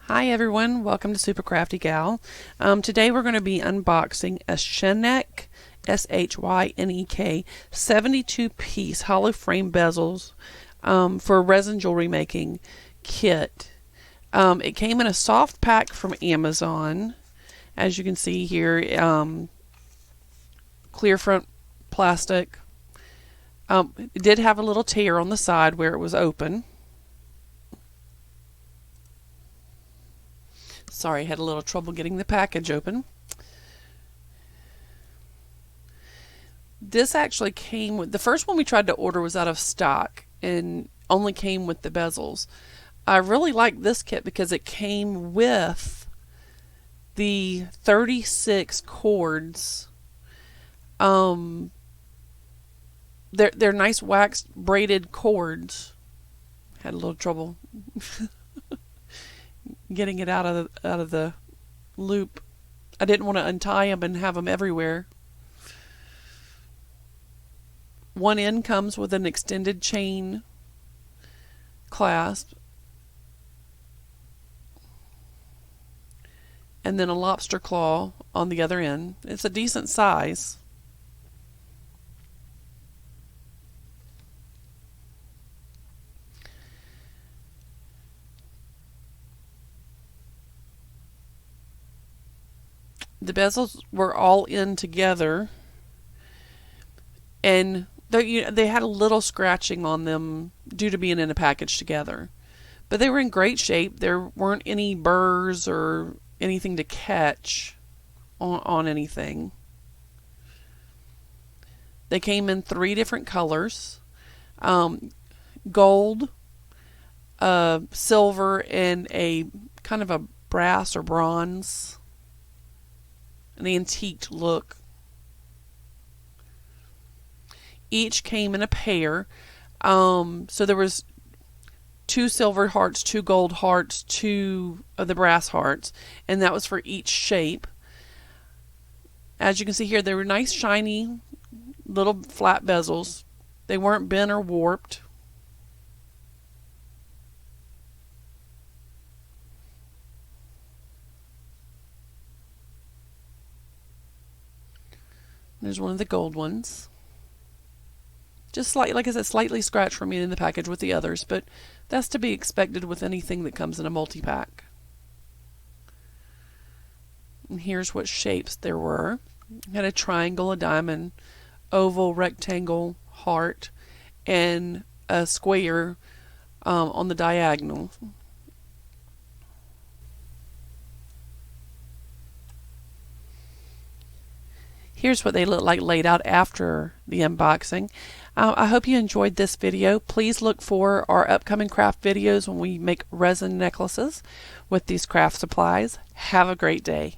Hi everyone, welcome to Super Crafty Gal. Today we're going to be unboxing a Shynek, S-H-Y-N-E-K, 72-piece hollow frame bezels for a resin jewelry making kit. It came in a soft pack from Amazon. As you can see here, clear front plastic. It did have a little tear on the side where it was open. Sorry, I had a little trouble getting the package open. This actually came with, the first one we tried to order was out of stock and only came with the bezels. I really like this kit because it came with the 36 cords. They're nice waxed braided cords. Had a little trouble getting it out of the loop. I didn't want to untie them and have them everywhere. One end comes with an extended chain clasp and then a lobster claw on the other end. It's a decent size. The bezels were all in together, and they had a little scratching on them due to being in a package together. But they were in great shape. There weren't any burrs or anything to catch on anything. They came in 3 different colors. Gold, silver, and a kind of a brass or bronze. An antiqued look. Each came in a pair. So there was 2 silver hearts, 2 gold hearts, 2 of the brass hearts, and that was for each shape. As you can see here, they were nice, shiny, little flat bezels. They weren't bent or warped. There's one of the gold ones. Just slightly, like I said, slightly scratched from me in the package with the others, but that's to be expected with anything that comes in a multi-pack. And here's what shapes there were. Had a triangle, a diamond, oval, rectangle, heart, and a square on the diagonal. Here's what they look like laid out after the unboxing. I hope you enjoyed this video. Please look for our upcoming craft videos when we make resin necklaces with these craft supplies. Have a great day.